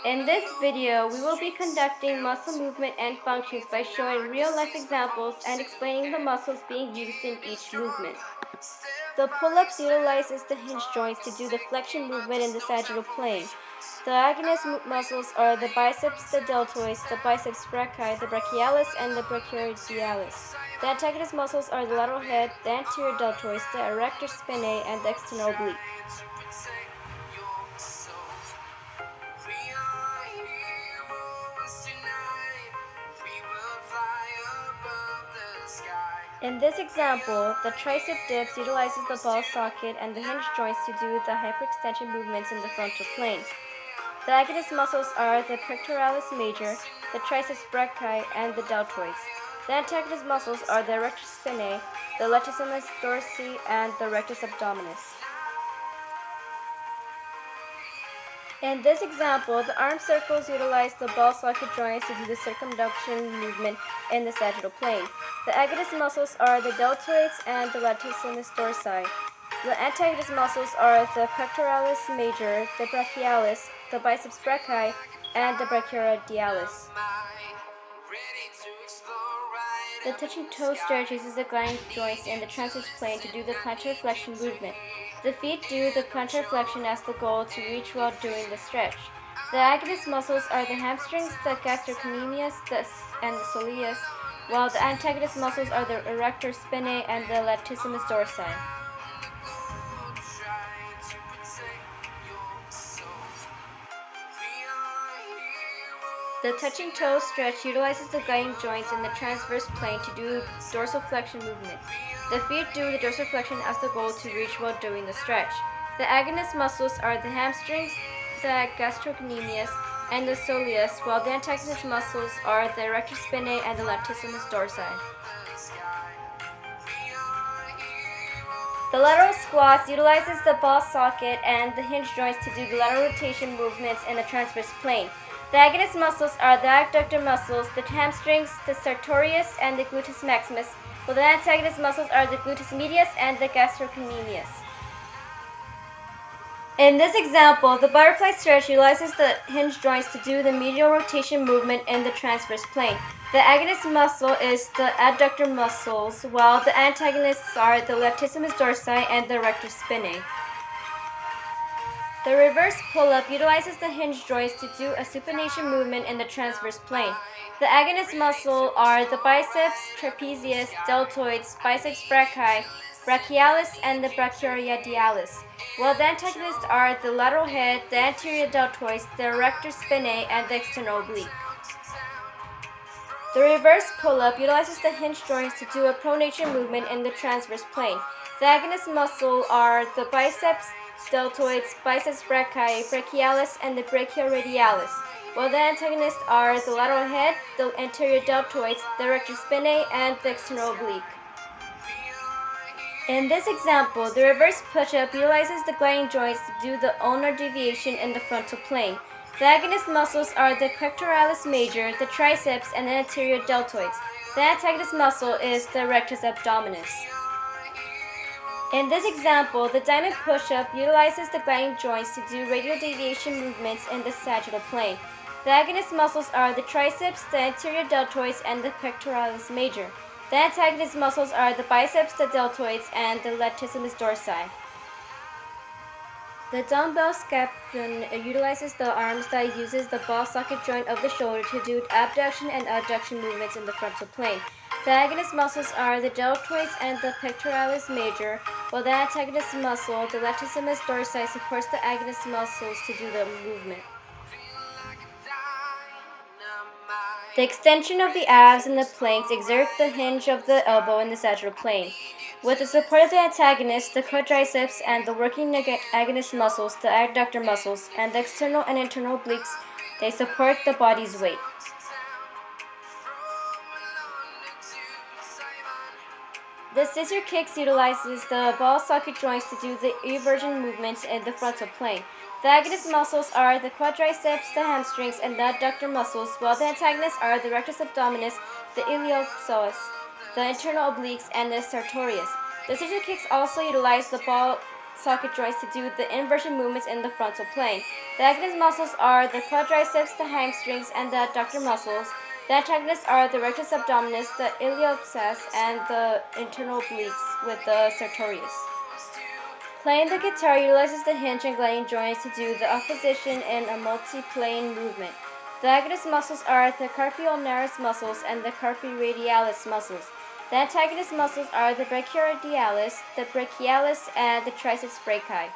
In this video, we will be conducting muscle movement and functions by showing real-life examples and explaining the muscles being used in each movement. The pull-ups utilizes the hinge joints to do the flexion movement in the sagittal plane. The agonist muscles are the biceps, the deltoids, the biceps brachii, the brachialis, and the brachioradialis. The antagonist muscles are the lateral head, the anterior deltoids, the erector spinae, and the external oblique. In this example, the tricep dips utilizes the ball socket and the hinge joints to do the hyperextension movements in the frontal plane. The agonist muscles are the pectoralis major, the triceps brachii, and the deltoids. The antagonist muscles are the erector spinae, the latissimus dorsi, and the rectus abdominis. In this example, the arm circles utilize the ball socket joints to do the circumduction movement in the sagittal plane. The agonist muscles are the deltoids and the latissimus dorsi. The antagonist muscles are the pectoralis major, the brachialis, the biceps brachii, and the brachioradialis. The touching toe stretch uses the gliding joints in the transverse plane to do the plantar flexion movement. The feet do the plantar flexion as the goal to reach while doing the stretch. The agonist muscles are the hamstrings, the gastrocnemius, and the soleus, while the antagonist muscles are the erector spinae and the latissimus dorsi. The touching toe stretch utilizes the gliding joints in the transverse plane to do dorsiflexion movement. The feet do the dorsiflexion as the goal to reach while doing the stretch. The agonist muscles are the hamstrings, the gastrocnemius, and the soleus, while the antagonist muscles are the erector spinae and the latissimus dorsi. The lateral squats utilizes the ball socket and the hinge joints to do the lateral rotation movements in the transverse plane. The agonist muscles are the adductor muscles, the hamstrings, the sartorius, and the gluteus maximus, while the antagonist muscles are the gluteus medius and the gastrocnemius. In this example, the butterfly stretch utilizes the hinge joints to do the medial rotation movement in the transverse plane. The agonist muscle is the adductor muscles, while the antagonists are the latissimus dorsi and the erector spinae. The reverse pull-up utilizes the hinge joints to do a supination movement in the transverse plane. The agonist muscle are the biceps, trapezius, deltoids, biceps brachii, brachialis, and the brachioradialis, while the antagonists are the lateral head, the anterior deltoids, the erector spinae, and the external oblique. The reverse pull-up utilizes the hinge joints to do a pronation movement in the transverse plane. The agonist muscle are the biceps, deltoids, biceps brachii, brachialis, and the brachioradialis, while the antagonists are the lateral head, the anterior deltoids, the erector spinae, and the external oblique. In this example, the reverse push-up utilizes the gliding joints to do the ulnar deviation in the frontal plane. The agonist muscles are the pectoralis major, the triceps, and the anterior deltoids. The antagonist muscle is the rectus abdominis. In this example, the diamond push-up utilizes the gliding joints to do radial deviation movements in the sagittal plane. The agonist muscles are the triceps, the anterior deltoids, and the pectoralis major. The antagonist muscles are the biceps, the deltoids, and the latissimus dorsi. The dumbbell scapula utilizes the arms that uses the ball socket joint of the shoulder to do abduction and adduction movements in the frontal plane. The agonist muscles are the deltoids and the pectoralis major, while the antagonist muscle, the latissimus dorsi, supports the agonist muscles to do the movement. The extension of the abs and the planks exert the hinge of the elbow in the sagittal plane. With the support of the antagonist, the quadriceps, and the working agonist muscles, the adductor muscles, and the external and internal obliques, they support the body's weight. The scissor kicks utilizes the ball socket joints to do the eversion movements in the frontal plane. The agonist muscles are the quadriceps, the hamstrings, and the adductor muscles, while the antagonists are the rectus abdominis, the iliopsoas, the internal obliques, and the sartorius. The scissor kicks also utilize the ball socket joints to do the inversion movements in the frontal plane. The agonist muscles are the quadriceps, the hamstrings, and the adductor muscles. The antagonists are the rectus abdominis, the iliopsoas, and the internal obliques with the sartorius. Playing the guitar utilizes the hinge and gliding joints to do the opposition in a multi-plane movement. The agonist muscles are the carpi ulnaris muscles and the carpi radialis muscles. The antagonist muscles are the brachioradialis, the brachialis, and the triceps brachii.